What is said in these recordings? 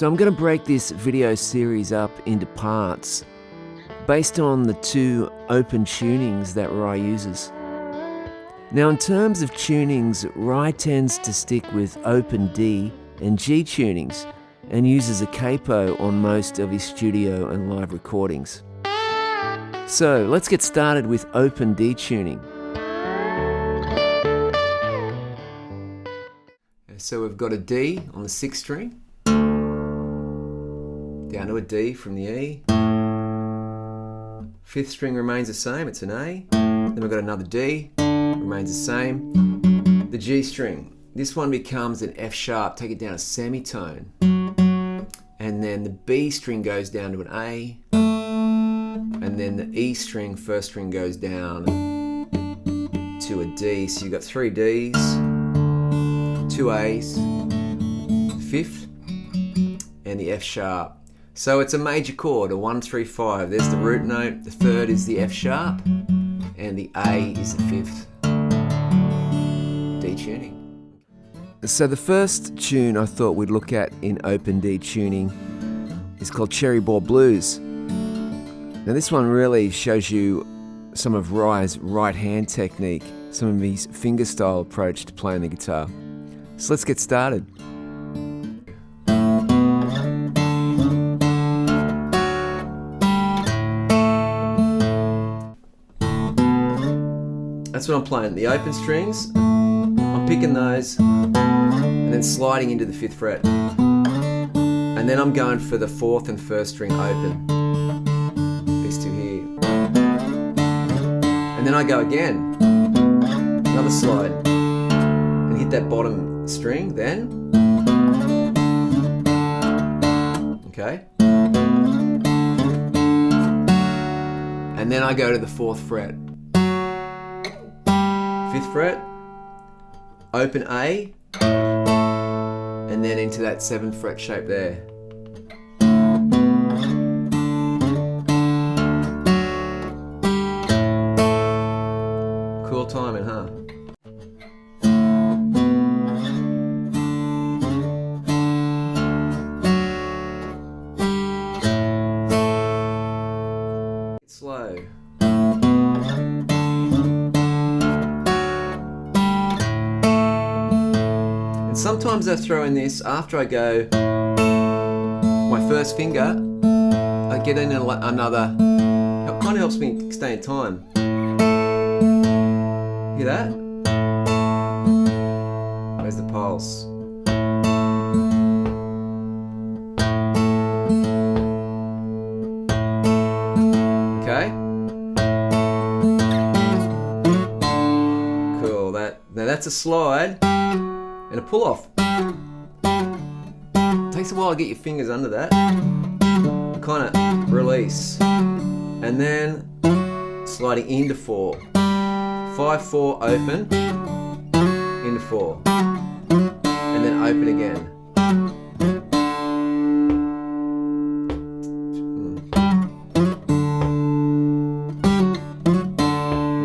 So I'm going to break this video series up into parts based on the two open tunings that Ry uses. Now in terms of tunings, Ry tends to stick with open D and G tunings and uses a capo on most of his studio and live recordings. So let's get started with open D tuning. So we've got a D on the 6th string, down to a D from the E. 5th string remains the same, it's an A. Then we've got another D, remains the same. The G string, this one becomes an F sharp, take it down a semitone. And then the B string goes down to an A. And then the E string, 1st string, goes down to a D. So you've got 3 Ds, 2 A's, 5th, and the F sharp. So it's a major chord, a 1, 3, 5. There's the root note, the 3rd is the F sharp, and the A is the 5th. D tuning. So the first tune I thought we'd look at in open D tuning is called Cherry Ball Blues. Now this one really shows you some of Ry's right hand technique, some of his fingerstyle approach to playing the guitar. So let's get started. That's what I'm playing, the open strings. I'm picking those and then sliding into the 5th fret. And then I'm going for the 4th and 1st string open. These two here. And then I go again. Another slide. And hit that bottom string then. Okay. And then I go to the 4th fret. 5th fret, open A, and then into that 7th fret shape there. Cool timing, huh? It's slow. Sometimes I throw in this after I go my first finger, I get in another, it kind of helps me stay in time. Hear that? Where's the pulse? Okay. Cool, now that's a slide. And a pull off. Takes a while to get your fingers under that. Kind of release. And then sliding into 4. 5, 4, open. Into 4. And then open again.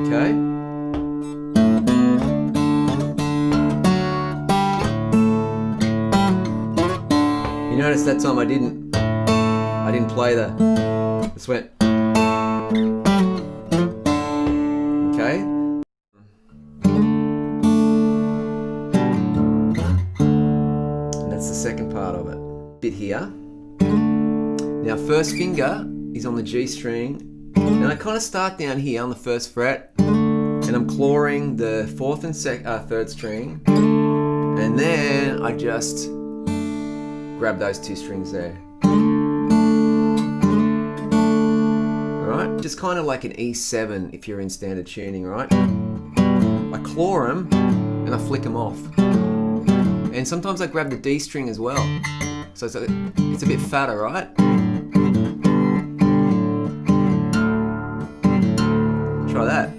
Okay. You notice that time I didn't play the, just went, okay. And that's the second part of it. Bit here. Now 1st finger is on the G string, and I kind of start down here on the 1st fret, and I'm clawing the 4th and 3rd string, and then I just grab those 2 strings there. Alright, just kind of like an E7 if you're in standard tuning, right? I claw them and I flick them off. And sometimes I grab the D string as well. So it's a bit fatter, right? Try that.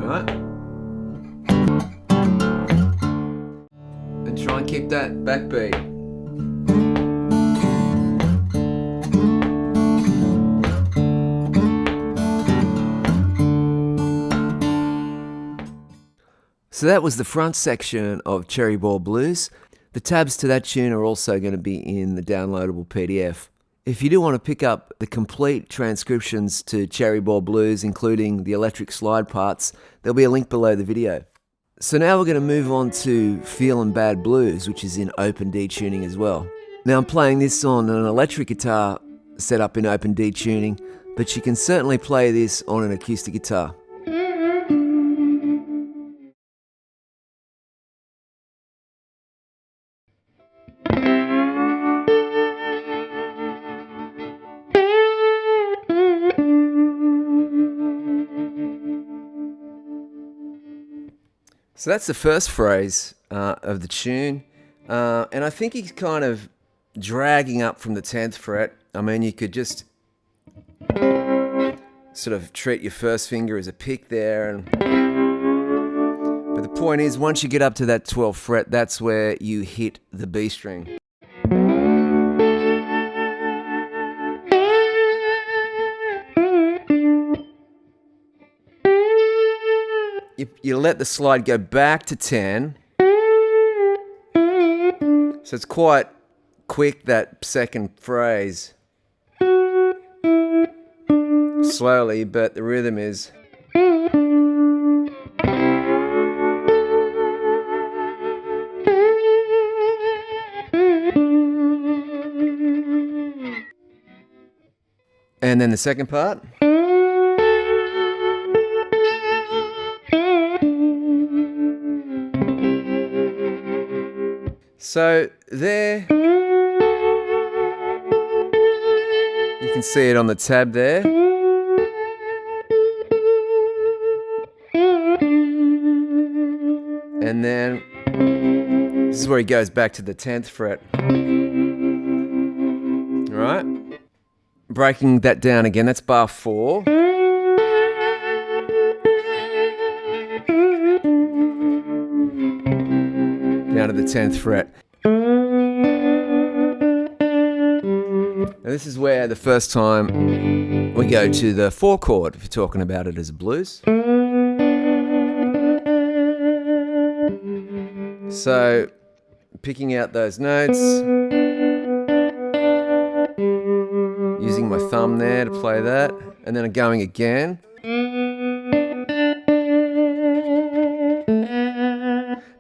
Alright. And try and keep that backbeat. So that was the front section of Cherry Ball Blues. The tabs to that tune are also going to be in the downloadable PDF. If you do want to pick up the complete transcriptions to Cherry Ball Blues, including the electric slide parts, there'll be a link below the video. So now we're going to move on to Feelin Bad Blues, which is in open D tuning as well. Now I'm playing this on an electric guitar set up in open D tuning, but you can certainly play this on an acoustic guitar. So that's the first phrase of the tune, and I think he's kind of dragging up from the 10th fret. I mean, you could just sort of treat your first finger as a pick there, but the point is, once you get up to that 12th fret, that's where you hit the B string. You let the slide go back to 10, so it's quite quick, that second phrase, slowly, but the rhythm is. And then the second part. So there, you can see it on the tab there. And then this is where he goes back to the 10th fret. All right, breaking that down again, that's bar 4. Down to the 10th fret. Now this is where the first time we go to the 4 chord, if you're talking about it as a blues. So picking out those notes, using my thumb there to play that, and then going again.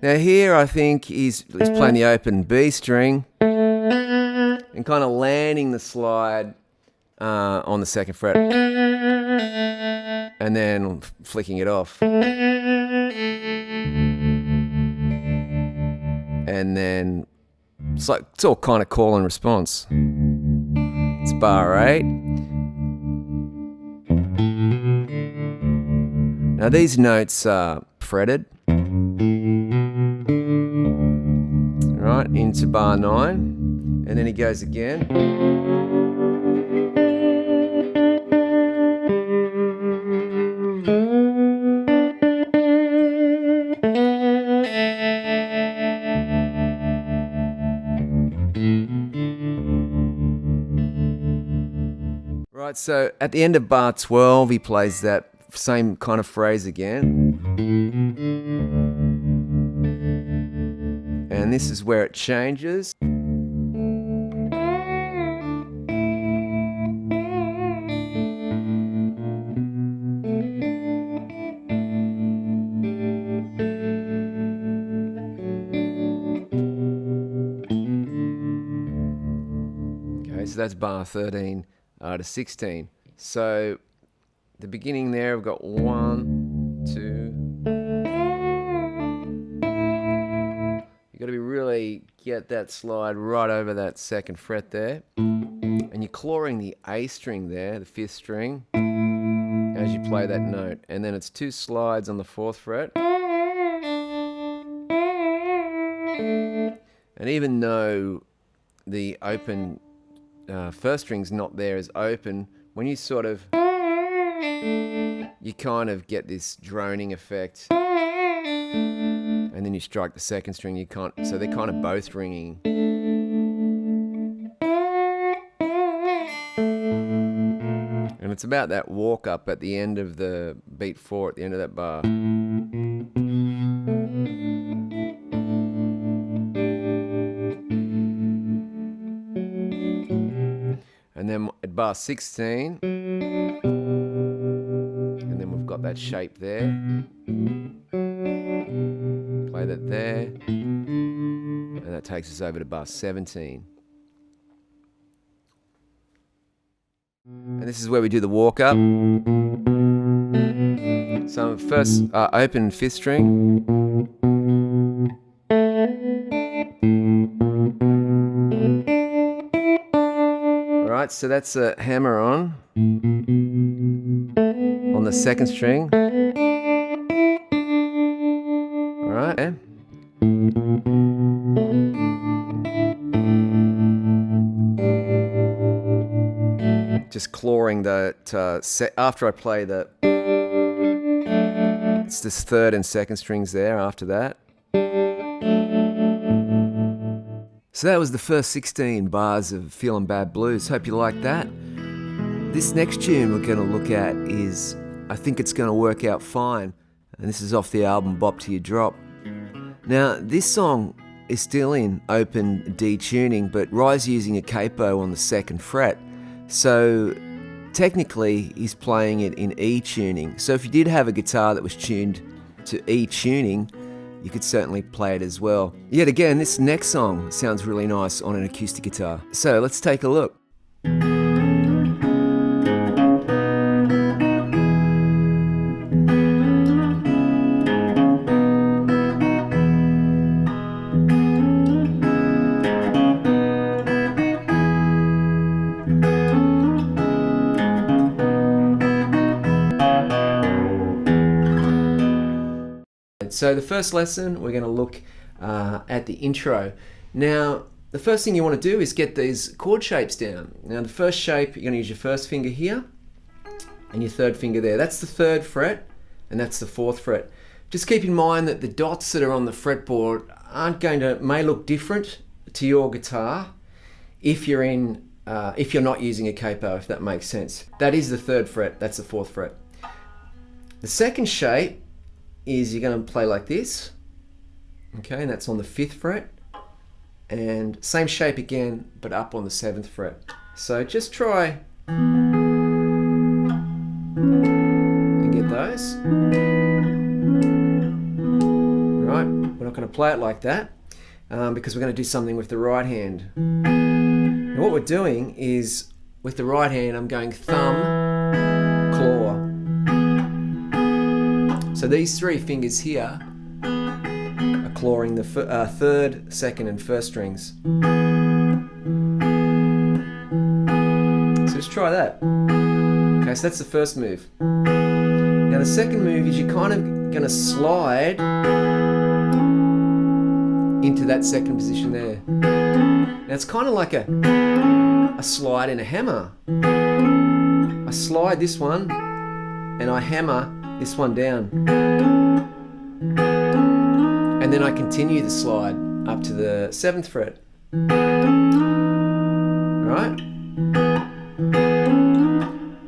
Now here I think he's playing the open B string and kind of landing the slide on the 2nd fret and then flicking it off. And then it's all kind of call and response. It's bar 8. Now these notes are fretted. Right, into bar 9, and then he goes again. Right, so at the end of bar 12, he plays that same kind of phrase again. And this is where it changes. Okay, so that's bar 13 to 16. So the beginning there, I've got 1, 2. Got to be really get that slide right over that 2nd fret there, and you're clawing the A string there, the 5th string, as you play that note, and then it's 2 slides on the 4th fret. And even though the open first string's not there as open, when you sort of, you kind of get this droning effect. And then you strike the 2nd string, you can't, so they're kind of both ringing. And it's about that walk up at the end of the beat 4, at the end of that bar. bar 16. And then we've got that shape there. Play that there. And that takes us over to bar 17. And this is where we do the walk up. So first open 5th string. Alright, so that's a hammer on the 2nd string. Alright, yeah. Just clawing that after I play the, it's this 3rd and 2nd strings there after that. So that was the first 16 bars of Feelin Bad Blues. Hope you like that. This next tune we're going to look at is I Think It's Gonna Work Out Fine. And this is off the album 𝙁𝙁. Now, this song is still in open D tuning, but Ry's using a capo on the 2nd fret. So technically he's playing it in E tuning. So if you did have a guitar that was tuned to E tuning, you could certainly play it as well. Yet again, this next song sounds really nice on an acoustic guitar. So let's take a look. So the first lesson, we're going to look at the intro. Now, the first thing you want to do is get these chord shapes down. Now, the first shape, you're going to use your 1st finger here and your 3rd finger there. That's the 3rd fret and that's the 4th fret. Just keep in mind that the dots that are on the fretboard may look different to your guitar if you're not using a capo, if that makes sense. That is the 3rd fret, that's the 4th fret. The second shape is you're going to play like this, okay, and that's on the 5th fret, and same shape again but up on the 7th fret. So just try and get those. Right, we're not going to play it like that because we're going to do something with the right hand. Now what we're doing is with the right hand I'm going thumb, claw. So these 3 fingers here are clawing the 3rd, 2nd and 1st strings. So just try that. Okay, so that's the first move. Now the second move is you're kind of going to slide into that 2nd position there. Now it's kind of like a slide in a hammer. I slide this one and I hammer this one down, and then I continue the slide up to the 7th fret. Right?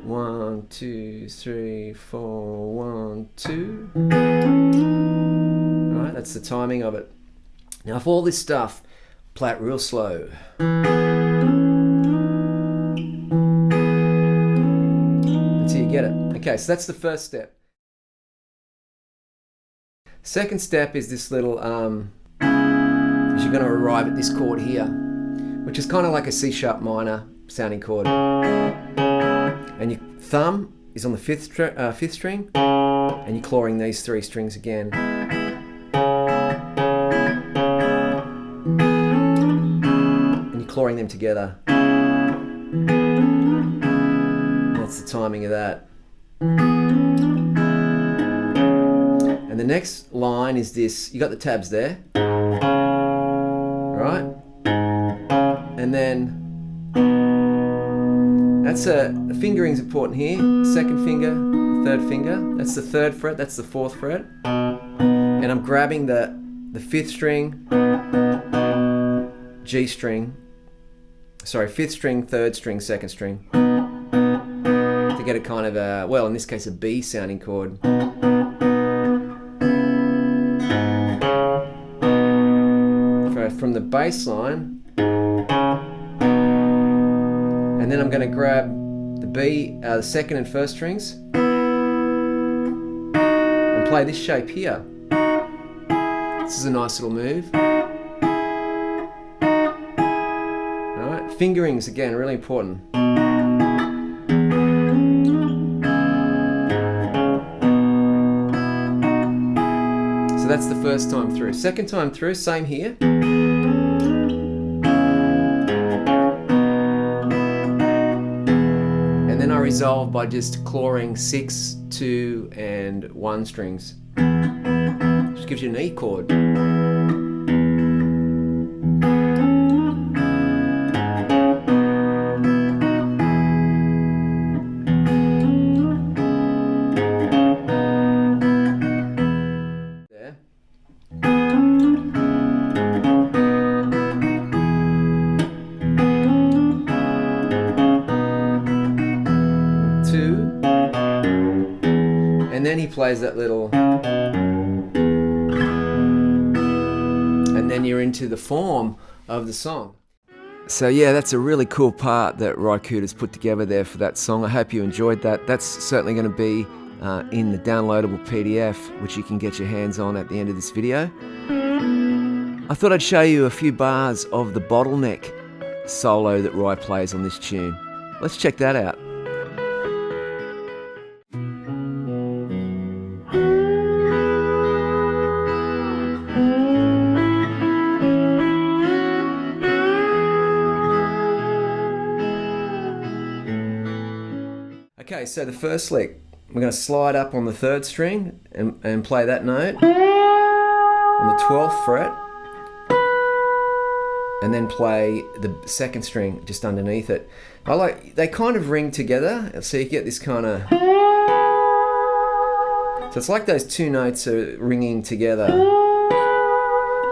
1, 2, 3, 4, 1, 2. Right, that's the timing of it. Now for all this stuff, play it real slow. Until you get it. Okay, so that's the first step. Second step is this little, you're going to arrive at this chord here, which is kind of like a C sharp minor sounding chord. And your thumb is on the 5th string, and you're clawing these 3 strings again. And you're clawing them together. That's the timing of that. And the next line is this, you got the tabs there, right? And then, that's the fingering's important here, 2nd finger, 3rd finger, that's the 3rd fret, that's the 4th fret. And I'm grabbing the 5th string, G string, sorry, 5th string, 3rd string, 2nd string, to get a kind of a, well in this case a B sounding chord. From the bass line, and then I'm going to grab the second and first strings, and play this shape here. This is a nice little move. Alright, fingerings again, really important. So that's the first time through. Second time through, same here. And then I resolve by just clawing 6, 2, and 1 strings. Which gives you an E chord. There. Two. And then he plays that little, and then you're into the form of the song. So yeah, that's a really cool part that Ry Cooders put together there for that song. I hope you enjoyed that. That's certainly going to be in the downloadable PDF, which you can get your hands on at the end of this video. I thought I'd show you a few bars of the Bottleneck solo that Ry plays on this tune. Let's check that out. Okay, so the first lick, we're going to slide up on the 3rd string and play that note on the 12th fret, and then play the 2nd string just underneath it. They kind of ring together, so you get this kind of, so it's like those two notes are ringing together.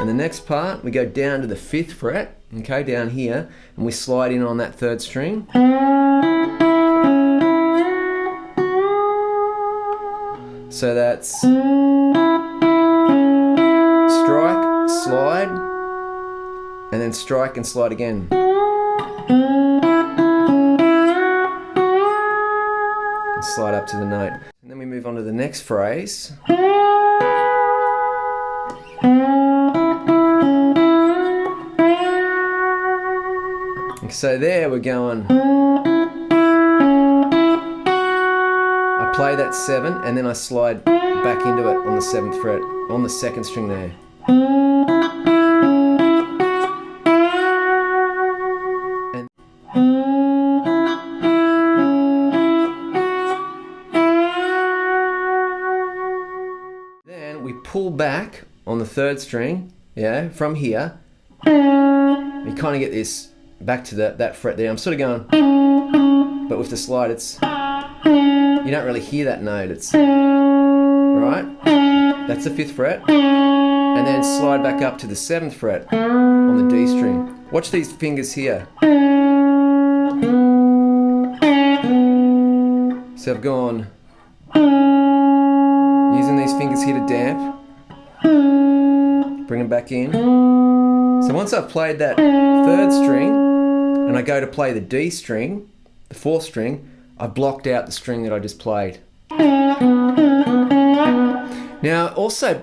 And the next part, we go down to the 5th fret, okay, down here, and we slide in on that 3rd string. So that's strike, slide, and then strike and slide again. And slide up to the note. And then we move on to the next phrase. So there we're going. Play that 7 and then I slide back into it on the 7th fret, on the 2nd string there. And then we pull back on the 3rd string, yeah, from here. You kind of get this back to that fret there. I'm sort of going, but with the slide it's, you don't really hear that note. It's right. That's the 5th fret, and then slide back up to the 7th fret on the D string. Watch these fingers here. So I've gone using these fingers here to damp, bring them back in. So once I've played that 3rd string, and I go to play the D string, the 4th string, I blocked out the string that I just played. Now also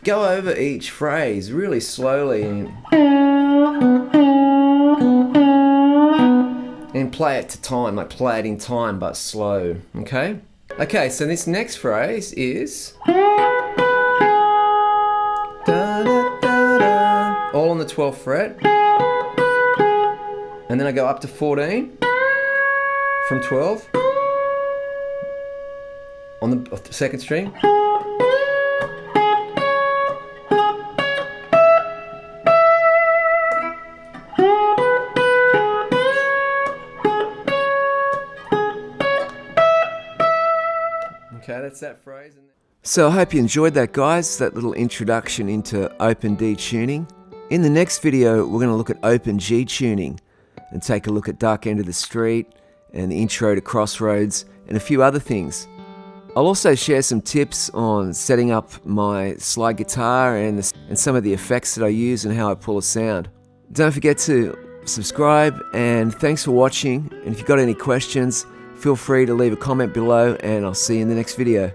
go over each phrase really slowly and play it to time, like play it in time but slow, okay? Okay, so this next phrase is all on the 12th fret, and then I go up to 14 from 12 on the 2nd string. Okay, that's that phrase. So I hope you enjoyed that, guys, that little introduction into open D tuning. In the next video, we're going to look at open G tuning and take a look at Dark End of the Street and the intro to Crossroads and a few other things. I'll also share some tips on setting up my slide guitar and some of the effects that I use and how I pull a sound. Don't forget to subscribe, and thanks for watching. And if you've got any questions, feel free to leave a comment below, and I'll see you in the next video.